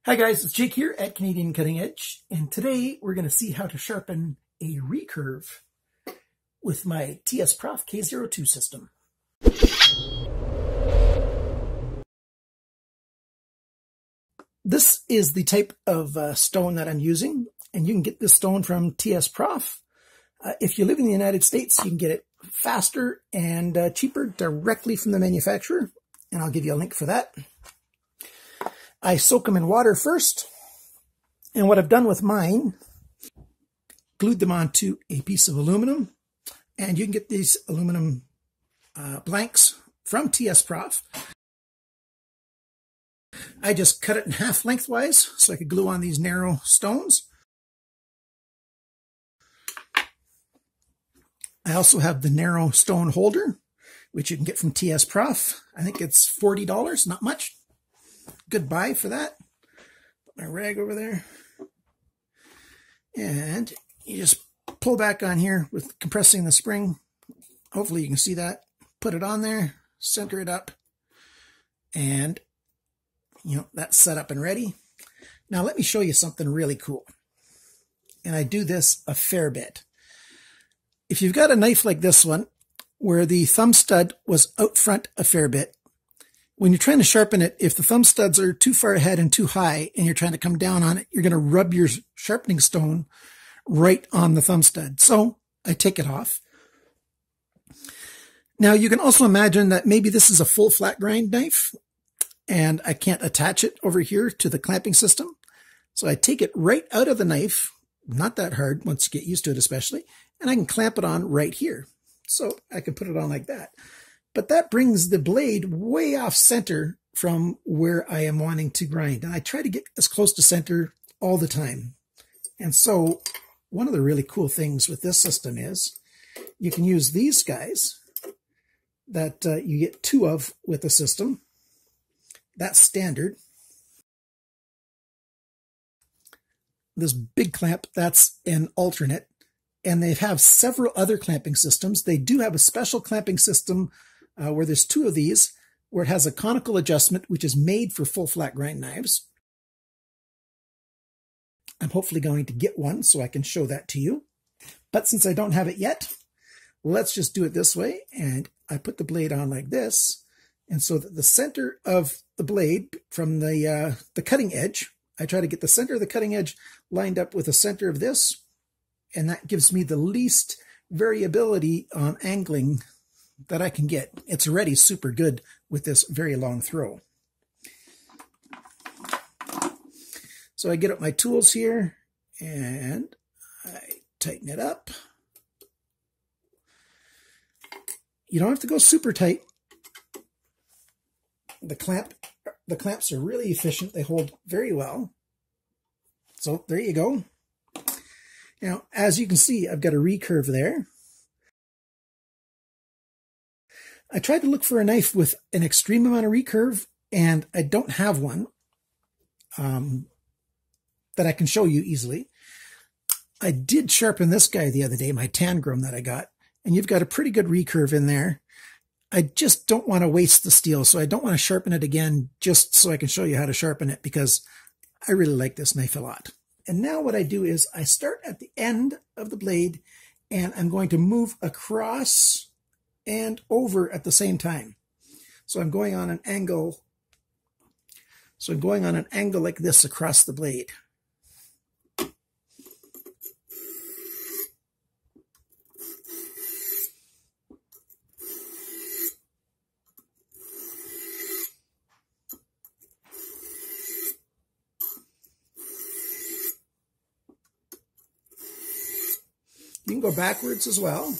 Hi guys, it's Jake here at Canadian Cutting Edge, and today we're going to see how to sharpen a recurve with my TSPROF K02 system. This is the type of stone that I'm using, and you can get this stone from TSPROF. If you live in the United States, you can get it faster and cheaper directly from the manufacturer, and I'll give you a link for that. I soak them in water first, and what I've done with mine, glued them onto a piece of aluminum, and you can get these aluminum blanks from TSPROF. I just cut it in half lengthwise so I could glue on these narrow stones. I also have the narrow stone holder, which you can get from TSPROF. I think it's $40, not much. Good buy for that. Put my rag over there. And you just pull back on here with compressing the spring. Hopefully you can see that. Put it on there, center it up, and that's set up and ready. Now let me show you something really cool. And I do this a fair bit. If you've got a knife like this one, where the thumb stud was out front a fair bit, when you're trying to sharpen it, if the thumb studs are too far ahead and too high and you're trying to come down on it, you're going to rub your sharpening stone right on the thumb stud. So I take it off. Now you can also imagine that maybe this is a full flat grind knife and I can't attach it over here to the clamping system. So I take it right out of the knife, not that hard once you get used to it especially, and I can clamp it on right here. So I can put it on like that. But that brings the blade way off center from where I am wanting to grind. And I try to get as close to center all the time. And so one of the really cool things with this system is you can use these guys that you get two of with the system. That's standard. This big clamp, that's an alternate. And they have several other clamping systems. They do have a special clamping system where there's two of these, where it has a conical adjustment, which is made for full flat grind knives. I'm hopefully going to get one so I can show that to you. But since I don't have it yet, let's just do it this way. And I put the blade on like this. And so that the center of the blade from the cutting edge, I try to get the center of the cutting edge lined up with the center of this. And that gives me the least variability on angling that I can get. It's already super good with this very long throw. So I get up my tools here and I tighten it up. You don't have to go super tight. The clamps are really efficient. They hold very well. So there you go. Now, as you can see, I've got a recurve there. I tried to look for a knife with an extreme amount of recurve, and I don't have one that I can show you easily. I did sharpen this guy the other day, my Tangram that I got, and you've got a pretty good recurve in there. I just don't want to waste the steel, so I don't want to sharpen it again just so I can show you how to sharpen it, because I really like this knife a lot. And now what I do is I start at the end of the blade, and I'm going to move across and over at the same time. So I'm going on an angle. So I'm going on an angle like this across the blade. You can go backwards as well.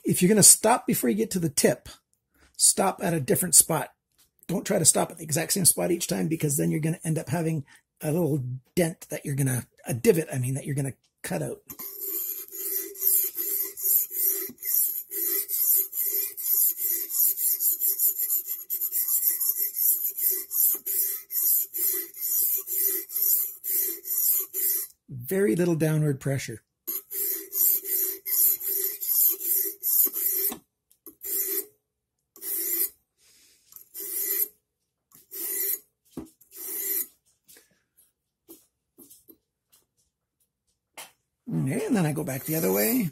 If you're going to stop before you get to the tip, stop at a different spot. Don't try to stop at the exact same spot each time, because then you're going to end up having a little dent that you're going to, a divot, I mean, that you're going to cut out. Very little downward pressure. Okay, and then I go back the other way.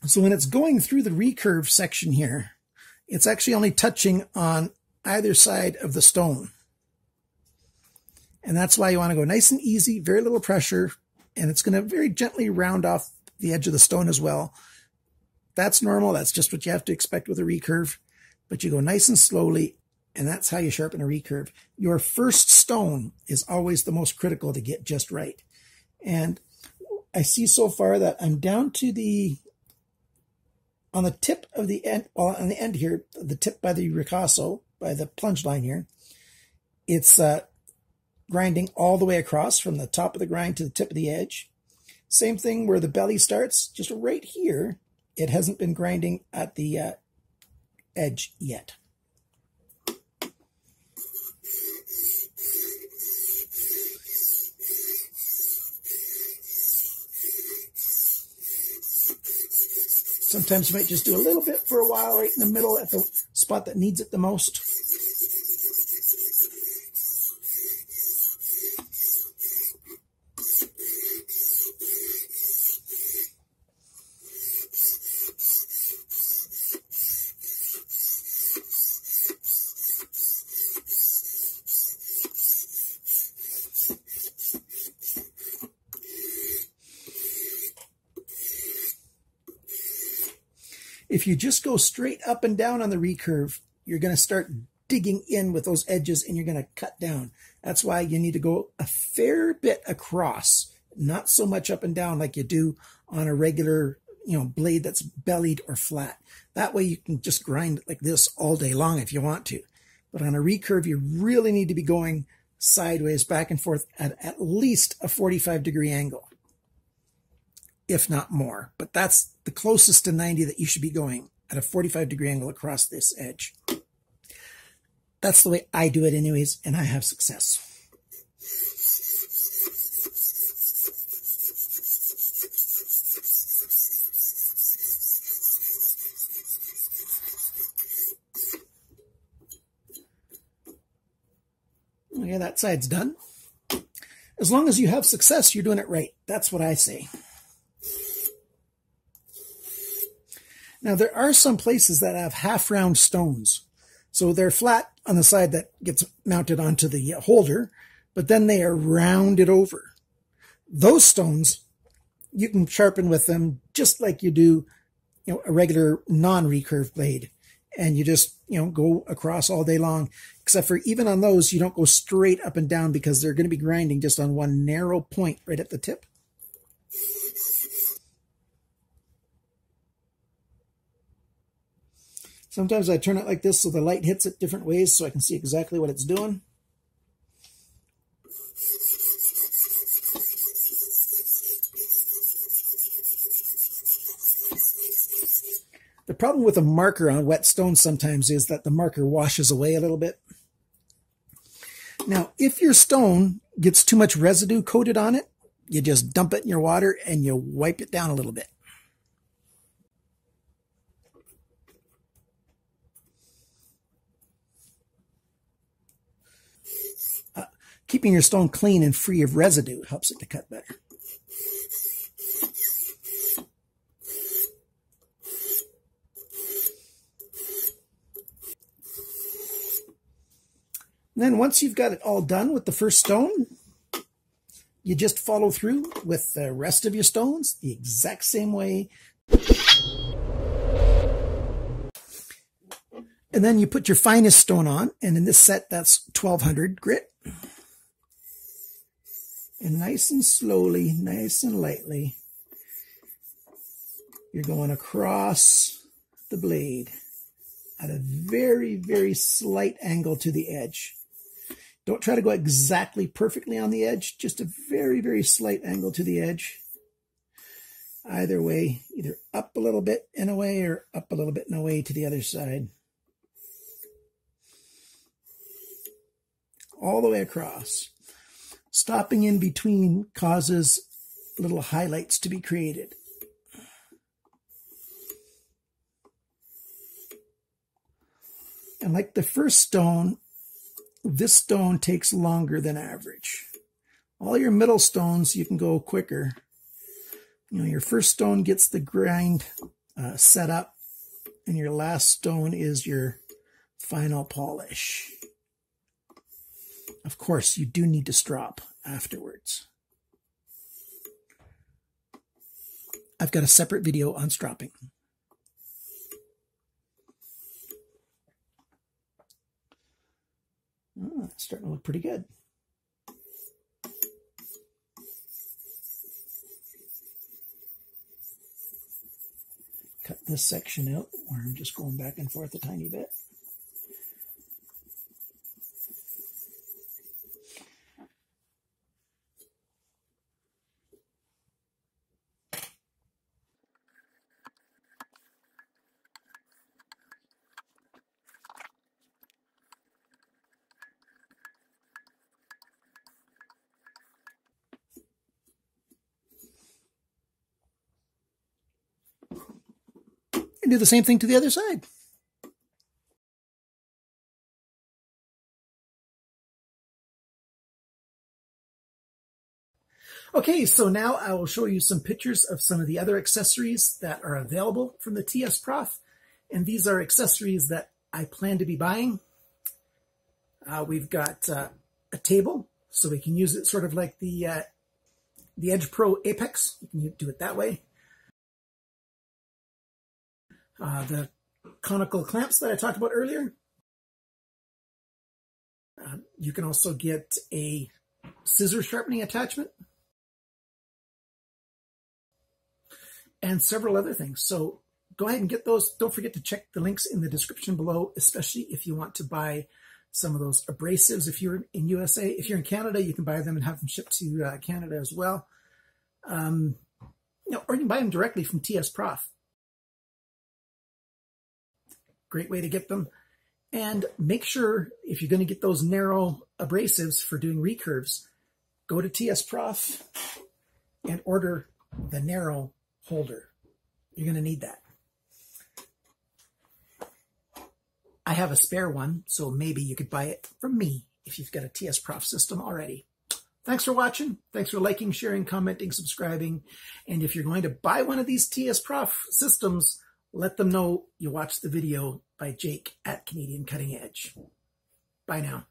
So when it's going through the recurve section here, it's actually only touching on either side of the stone. And that's why you want to go nice and easy, very little pressure, and it's going to very gently round off the edge of the stone as well. That's normal. That's just what you have to expect with a recurve. But you go nice and slowly, and that's how you sharpen a recurve. Your first stone is always the most critical to get just right. And I see so far that I'm down to on the tip of the end, well, on the end here, the tip by the ricasso, by the plunge line here, it's grinding all the way across from the top of the grind to the tip of the edge. Same thing where the belly starts, just right here, it hasn't been grinding at the edge yet. Sometimes you might just do a little bit for a while right in the middle at the spot that needs it the most. If you just go straight up and down on the recurve, you're going to start digging in with those edges and you're going to cut down. That's why you need to go a fair bit across, not so much up and down like you do on a regular, blade that's bellied or flat. That way you can just grind like this all day long if you want to. But on a recurve, you really need to be going sideways, back and forth at least a 45-degree angle, if not more. But that's the closest to 90 that you should be going, at a 45-degree angle across this edge. That's the way I do it anyways, and I have success. Okay, that side's done. As long as you have success, you're doing it right. That's what I say. Now, there are some places that have half-round stones. So they're flat on the side that gets mounted onto the holder, but then they are rounded over. Those stones, you can sharpen with them just like you do, a regular non-recurve blade. And you just, go across all day long. Except for even on those, you don't go straight up and down because they're going to be grinding just on one narrow point right at the tip. Sometimes I turn it like this so the light hits it different ways so I can see exactly what it's doing. The problem with a marker on wet stone sometimes is that the marker washes away a little bit. Now, if your stone gets too much residue coated on it, you just dump it in your water and you wipe it down a little bit. Keeping your stone clean and free of residue helps it to cut better. Then once you've got it all done with the first stone, you just follow through with the rest of your stones the exact same way. And then you put your finest stone on, and in this set, that's 1200 grit. And nice and slowly, nice and lightly, you're going across the blade at a very, very slight angle to the edge. Don't try to go exactly perfectly on the edge, just a very, very slight angle to the edge. Either way, either up a little bit in a way or up a little bit in a way to the other side. All the way across. Stopping in between causes little highlights to be created. And like the first stone, this stone takes longer than average. All your middle stones, you can go quicker. You know, your first stone gets the grind set up, and your last stone is your final polish. Of course, you do need to strop afterwards. I've got a separate video on stropping. Oh, it's starting to look pretty good. Cut this section out where I'm just going back and forth a tiny bit. And do the same thing to the other side. Okay, so now I will show you some pictures of some of the other accessories that are available from the TSPROF. And these are accessories that I plan to be buying. We've got a table, so we can use it sort of like the Edge Pro Apex. You can do it that way. The conical clamps that I talked about earlier. You can also get a scissor sharpening attachment. And several other things. So go ahead and get those. Don't forget to check the links in the description below, especially if you want to buy some of those abrasives. If you're in USA, if you're in Canada, you can buy them and have them shipped to Canada as well. Or you can buy them directly from TSPROF. Great way to get them. And make sure, if you're going to get those narrow abrasives for doing recurves, go to TSPROF and order the narrow holder. You're going to need that. I have a spare one, so maybe you could buy it from me if you've got a TSPROF system already. Thanks for watching. Thanks for liking, sharing, commenting, subscribing. And if you're going to buy one of these TSPROF systems, let them know you watched the video by Jake at Canadian Cutting Edge. Bye now.